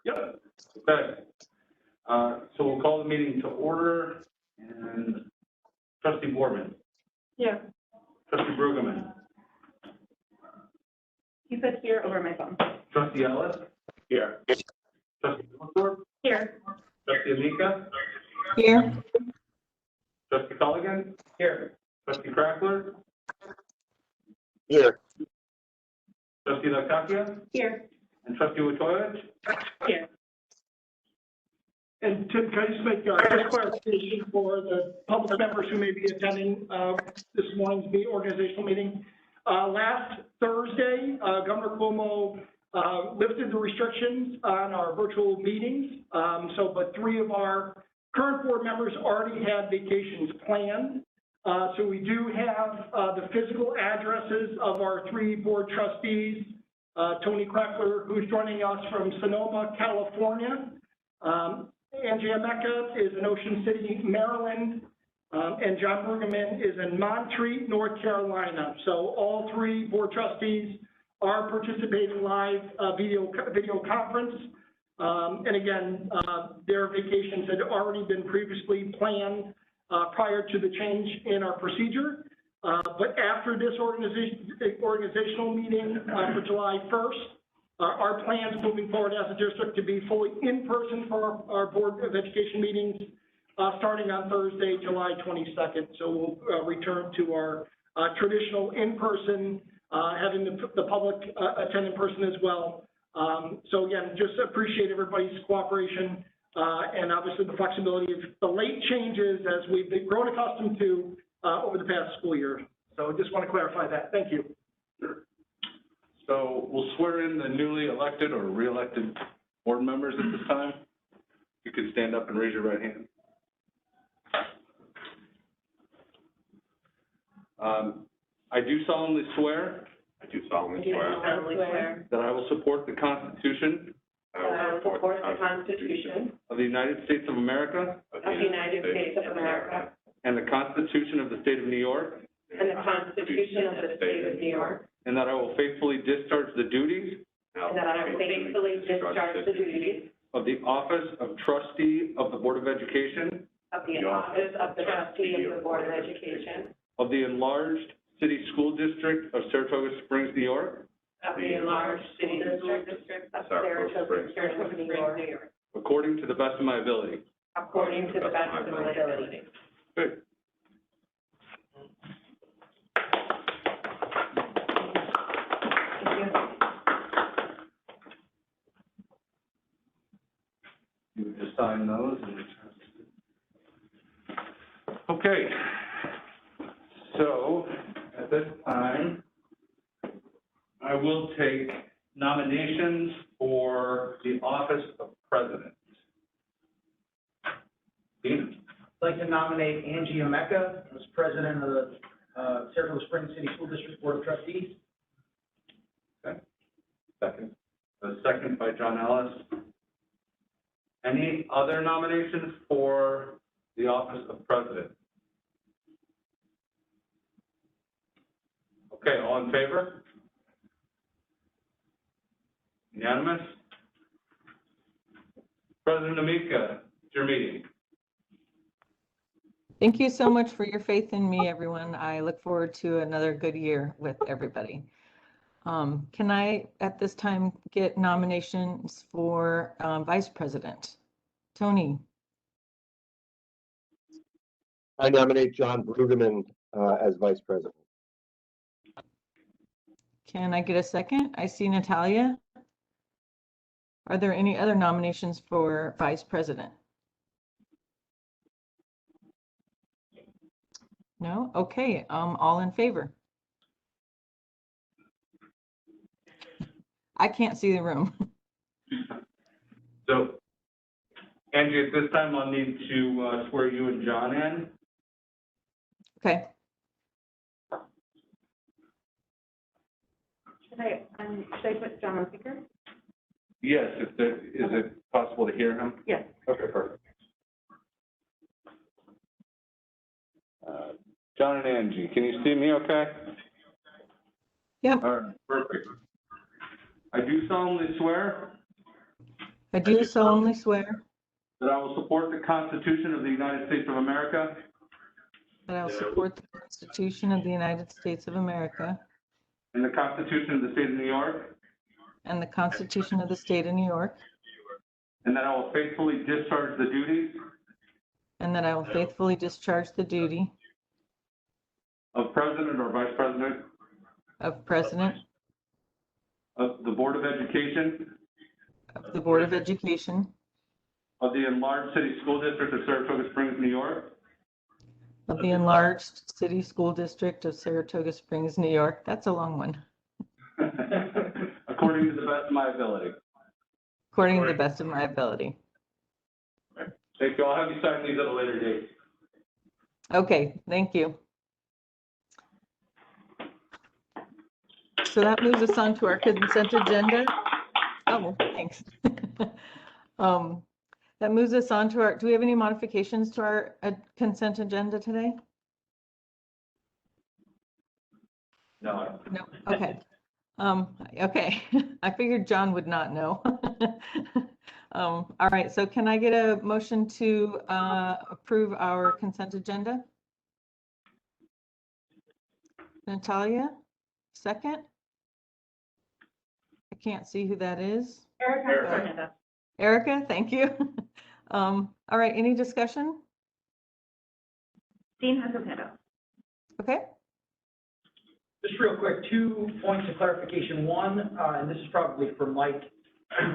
Yep. Okay. So we'll call the meeting to order, and Trustee Boardman. Yeah. Trustee Brueggemann. He said here over my phone. Trustee Ellis. Here. Trustee Miller. Here. Trustee Amika. Here. Trustee Culligan. Here. Trustee Crackler. Here. Trustee Lakakia. Here. And Trustee Wojtowicz. Here. And Tim, can I just make just clarification for the public members who may be attending this morning's organizational meeting? Last Thursday, Governor Cuomo lifted the restrictions on our virtual meetings. But 3 of our current board members already had vacations planned. So we do have the physical addresses of our 3 board trustees. Tony Crackler, who's joining us from Sonoma, California. Angie Emeka is in Ocean City, Maryland, and John Brueggemann is in Montreat, North Carolina. So all 3 board trustees are participating live video conference. And again, their vacations had already been previously planned prior to the change in our procedure. But after this organizational meeting for July 1st, our plans moving forward as a district to be fully in person for our Board of Education meetings starting on Thursday, July 22nd. So we'll return to our traditional in-person, having the public attend in person as well. So again, just appreciate everybody's cooperation and obviously the flexibility of the late changes as we've been grown accustomed to over the past school year. So just want to clarify that. Thank you. Sure. So we'll swear in the newly elected or re-elected board members at this time. You could stand up and raise your right hand. I do solemnly swear. I do solemnly swear That I will support the Constitution. that I will support the Constitution Of the of the United States of America And the Constitution of the State of New York. and the Constitution of the State of New York. And that I will faithfully discharge the duties. And that I will faithfully discharge the duties Of the office of trustee of the Board of Education. of the office of the trustee of the Board of Education Of the enlarged city school district of Saratoga Springs, New York. of the enlarged city district of Saratoga Springs, New York, According to the best of my ability. according to the best of my ability. Good. You just sign those and okay. So at this time, I will take nominations for the office of president. Dean? I'd like to nominate Angie Emeka as president of the Saratoga Springs City School District Board of Trustees. Okay. Second. A second by John Ellis. Any other nominations for the office of president? Okay, all in favor? Unanimous? President Amika, it's your meeting. Thank you so much for your faith in me, everyone. I look forward to another good year with everybody. Can I, at this time, get nominations for vice president? Tony? I nominate John Brueggemann as vice president. Can I get a second? I see Natalia. Are there any other nominations for vice president? No? Okay, all in favor? I can't see the room. So, Angie, at this time, I'll need to swear you and John in. Okay. Should I put John on speaker? Yes, is it possible to hear him? Yes. Okay, perfect. John and Angie, can you see me okay? Yep. All right, perfect. I do solemnly swear I do solemnly swear that I will support the Constitution of the United States of America that I will support the Constitution of the United States of America and the Constitution of the State of New York, and the Constitution of the State of New York, and that I will faithfully discharge the duties and that I will faithfully discharge the duty of President or Vice President of President of the Board of Education of the Board of Education of the Enlarged City School District of Saratoga Springs, New York, of the Enlarged City School District of Saratoga Springs, New York. That's a long one. according to the best of my ability. According to the best of my ability. Thank you. I'll have you sign these at a later date. Okay, thank you. So that moves us on to our consent agenda. Oh, thanks. That moves us on to our, do we have any modifications to our consent agenda today? No. No, okay. Okay, I figured John would not know. All right, so can I get a motion to approve our consent agenda? Natalia, second? I can't see who that is. Erica. Erica, thank you. All right, any discussion? Dean has his hand up. Okay, Just real quick, 2 points of clarification. One, and this is probably for Mike,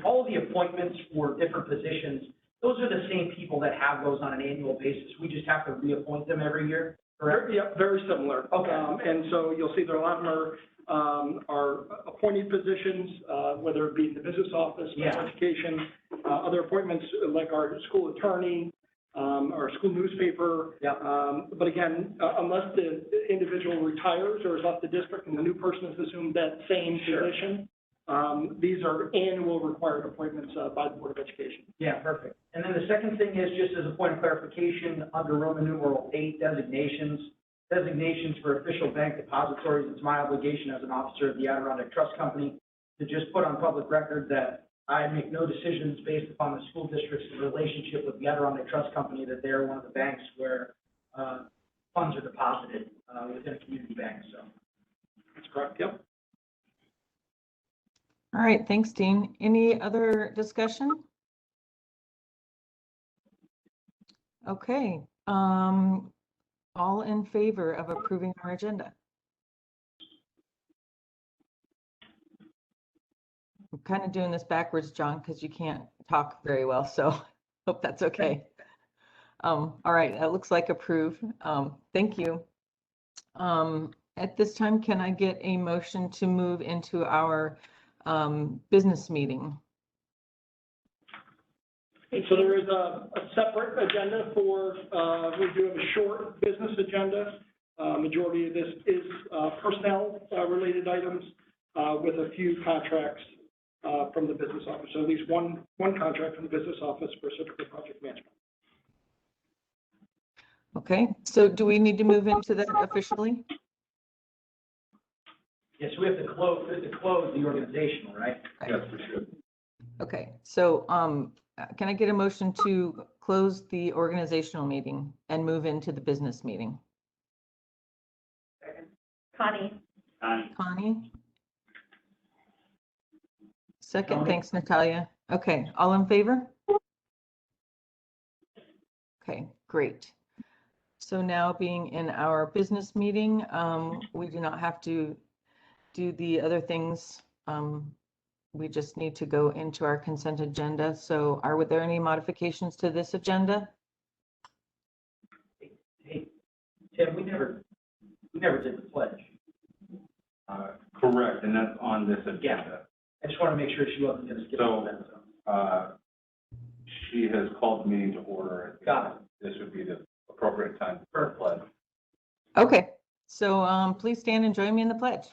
all of the appointments for different positions, those are the same people that have those on an annual basis. We just have to reappoint them every year, correct? Yeah, very similar. Okay. And so you'll see there a lot of them are appointed positions, whether it be in the business office, Yeah. education, other appointments like our school attorney, our school newspaper. Yeah. But again, unless the individual retires or is left the district and the new person has assumed that same position, these are annual required appointments by the Board of Education. Yeah, perfect. And then the second thing is, just as a point of clarification, under Roman numeral 8, designations for official bank depositories, it's my obligation as an officer of the Adirondack Trust Company to just put on public record that I make no decisions based upon the school district's relationship with the Adirondack Trust Company, that they're one of the banks where funds are deposited within a community bank, so. That's correct, yep. all right, thanks, Dean. Any other discussion? Okay, all in favor of approving our agenda? I'm kind of doing this backwards, John, because you can't talk very well, so hope that's okay. All right, that looks like approved. Thank you. At this time, can I get a motion to move into our business meeting? So there is a separate agenda for, we do have a short business agenda. Majority of this is personnel related items with a few contracts from the business office. So at least one contract from the business office for certificate project management. Okay, so do we need to move into that officially? Yes, we have to close the organizational, right? Yes, for sure. Okay, so can I get a motion to close the organizational meeting and move into the business meeting? Connie. Connie? Second, Tony. thanks, Natalia. Okay, all in favor? Okay, great. So now being in our business meeting, we do not have to do the other things. We just need to go into our consent agenda. So are there any modifications to this agenda? Hey, Tim, we never did the pledge. Correct, and that's on this agenda. I just want to make sure she wasn't going to skip over that, so. She has called the meeting to order. Got it. This would be the appropriate time for a pledge. Okay, so please stand and join me in the pledge.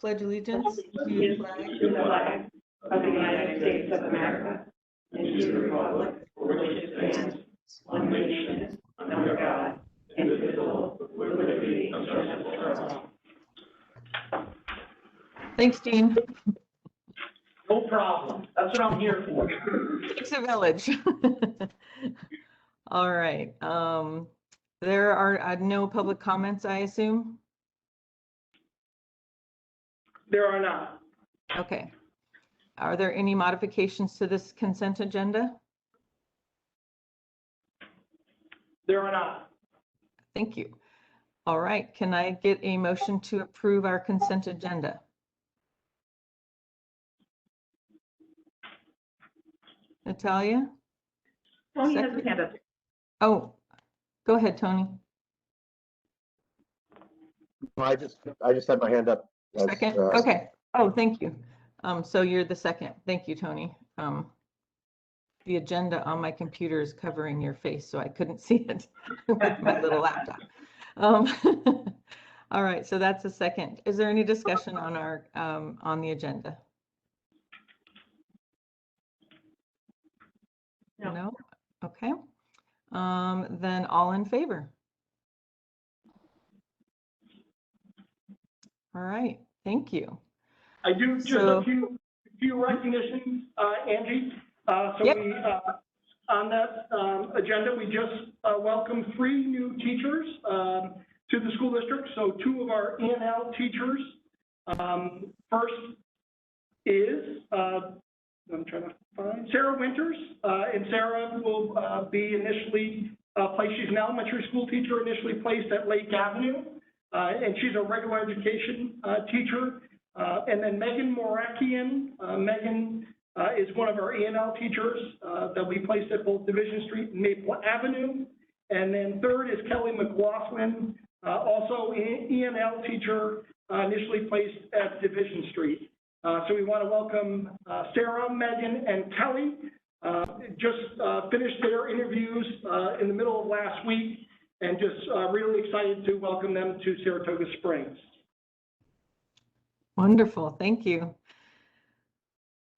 Pledge allegiance to the flag To the flag of the United States of America and to the republic for which it stands, one nation, under God, indivisible, with liberty and justice for all. Thanks, Dean. No problem. That's what I'm here for. It's a village. All right. There are no public comments, I assume? There are not. Okay. Are there any modifications to this consent agenda? There are not. Thank you. All right. Can I get a motion to approve our consent agenda? Natalia? Tony has Second. his hand up. Oh, go ahead, Tony. I just had my hand up. Second. Okay. Oh, thank you. So you're the second. Thank you, Tony. The agenda on my computer is covering your face, so I couldn't see it with my little laptop. All right, so that's a second. Is there any discussion on our on the agenda? No. No? Okay. Then all in favor? All right, thank you. I do just So- a few recognitions, Angie. So Yep. we, on that agenda, we just welcomed 3 new teachers to the school district. So 2 of our E&L teachers. First is, I'm trying to find, Sarah Winters. And Sarah will be initially placed, she's an elementary school teacher, initially placed at Lake Avenue. And she's a regular education teacher. And then Megan Morakian. Megan is one of our E&L teachers that we placed at both Division Street and Maple Avenue. And then third is Kelly McLaughlin, also E&L teacher, initially placed at Division Street. So we want to welcome Sarah, Megan, and Kelly. Just finished their interviews in the middle of last week, and just really excited to welcome them to Saratoga Springs. Wonderful, thank you.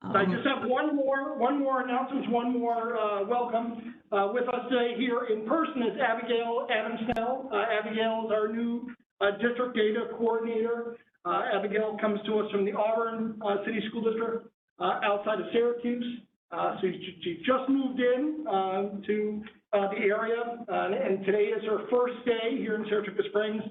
I just have one more announcement, one more welcome. With us today here in person is Abigail Adams. Abigail is our new district data coordinator. Abigail comes to us from the Auburn City School District outside of Syracuse. So she just moved in to the area, and today is her first day here in Saratoga Springs.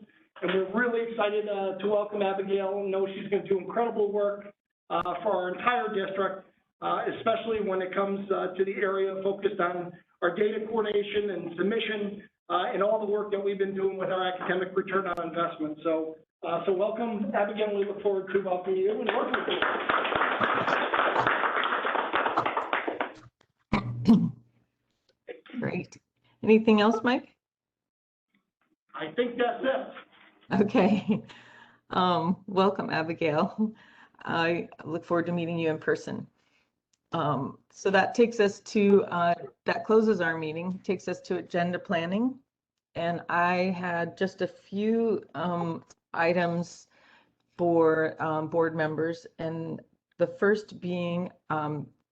And we're really excited to welcome Abigail and know she's going to do incredible work for our entire district, especially when it comes to the area focused on our data coordination and submission and all the work that we've been doing with our academic return on investment. So welcome, Abigail. We look forward to welcoming you and working with you. Great. Anything else, Mike? I think that's it. Okay. Welcome, Abigail. I look forward to meeting you in person. So that takes us to, that closes our meeting, takes us to agenda planning. And I had just a few items for board members. And the first being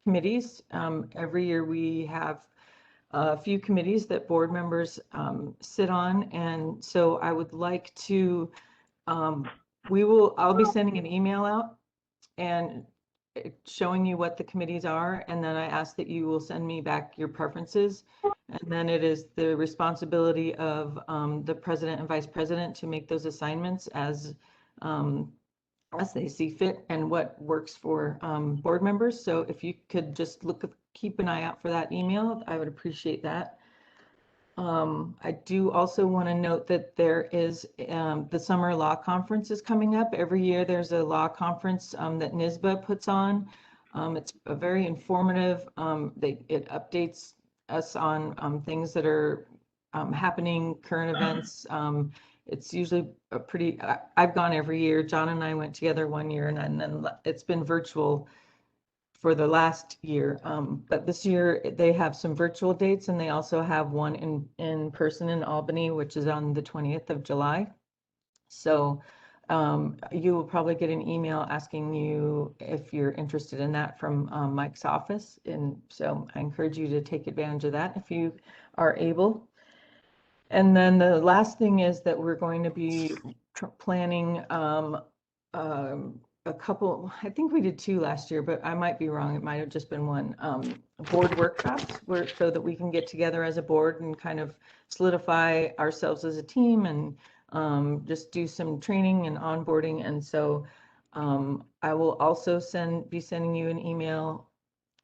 committees. Every year we have a few committees that board members sit on. And so I would like to, I'll be sending an email out and showing you what the committees are. And then I ask that you will send me back your preferences. And then it is the responsibility of the president and vice president to make those assignments as they see fit and what works for board members. So if you could just keep an eye out for that email, I would appreciate that. I do also want to note that there is the summer law conference is coming up. Every year there's a law conference that NYSBA puts on. It's a very informative. It updates us on things that are happening, current events. It's usually a pretty, I've gone every year. John and I went together one year, and then it's been virtual for the last year. But this year they have some virtual dates, and they also have one in person in Albany, which is on the 20th of July. So you will probably get an email asking you if you're interested in that from Mike's office. And so I encourage you to take advantage of that if you are able. And then the last thing is that we're going to be planning a a couple, I think we did 2 last year, but I might be wrong. It might have just been 1. Board workshops so that we can get together as a board and kind of solidify ourselves as a team and just do some training and onboarding. And so I will also be sending you an email.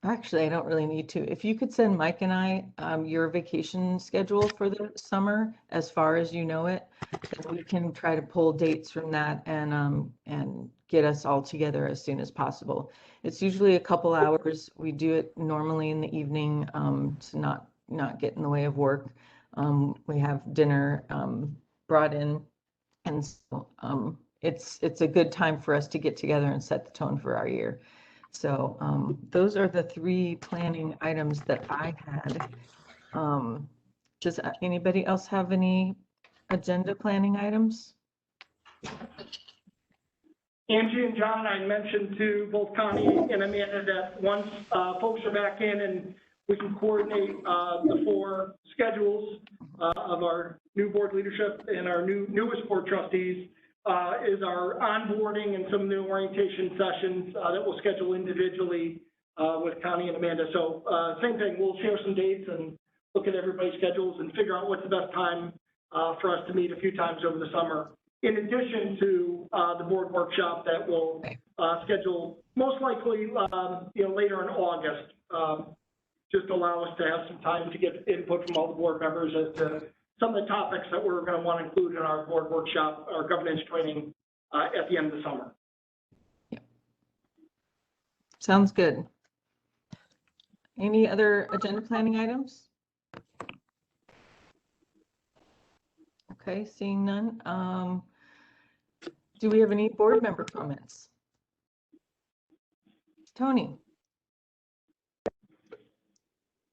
Actually, I don't really need to. If you could send Mike and I your vacation schedule for the summer, as far as you know it, then we can try to pull dates from that and get us all together as soon as possible. It's usually a couple hours. We do it normally in the evening to not get in the way of work. We have dinner brought in, and so it's a good time for us to get together and set the tone for our year. So those are the 3 planning items that I had. Does anybody else have any agenda planning items? Angie and John, I mentioned to both Connie and Amanda that once folks are back in and we can coordinate the 4 schedules of our new board leadership and our newest board trustees, is our onboarding and some new orientation sessions that we'll schedule individually with Connie and Amanda. So same thing, we'll share some dates and look at everybody's schedules and figure out what's the best time for us to meet a few times over the summer, in addition to the board workshop that we'll schedule most likely later in August, just to allow us to have some time to get input from all the board members as to some of the topics that we're going to want to include in our board workshop, our governance training at the end of the summer. Yeah. Sounds good. Any other agenda planning items? Okay, seeing none. Do we have any board member comments? Tony?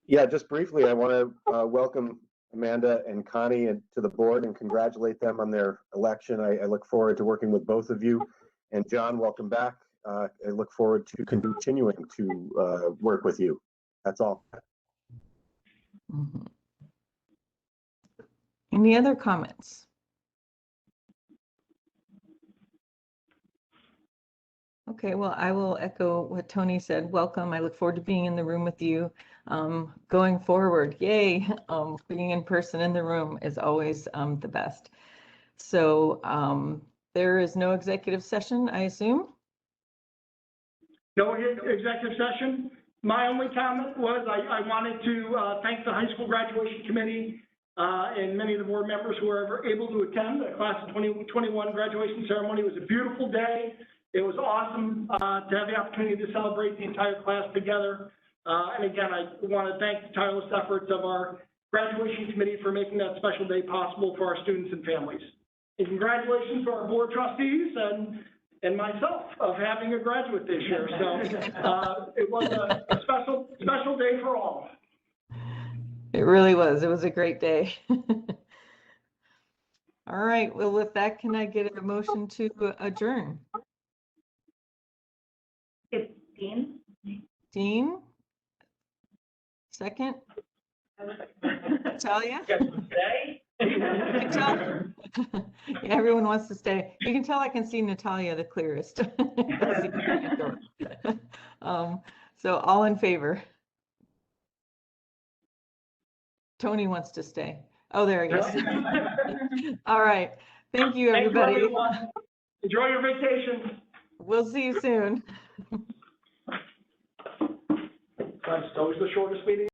Yeah, just briefly, I want to welcome Amanda and Connie to the board and congratulate them on their election. I look forward to working with both of you. And John, welcome back. I look forward to continuing to work with you. That's all. Mm-hmm. Any other comments? Okay, well, I will echo what Tony said. Welcome. I look forward to being in the room with you going forward. Yay. Being in person in the room is always the best. So there is no executive session, I assume? No executive session. My only comment was I wanted to thank the high school graduation committee and many of the board members who were able to attend the class of 2021 graduation ceremony. It was a beautiful day. It was awesome to have the opportunity to celebrate the entire class together. And again, I want to thank the tireless efforts of our graduation committee for making that special day possible for our students and families. And congratulations to our board trustees and myself of having a graduate this year. So it was a special day for all. It really was. It was a great day. All right. Well, with that, can I get a motion to adjourn? It's Dean. Dean? Second? Natalia? Stay? Yeah, everyone wants to stay. You can tell I can see Natalia the clearest. So all in favor? Tony wants to stay. Oh, there he is. All right. Thank you, everybody. Thank you, everyone. Enjoy your vacation. We'll see you soon. That's always the shortest meeting.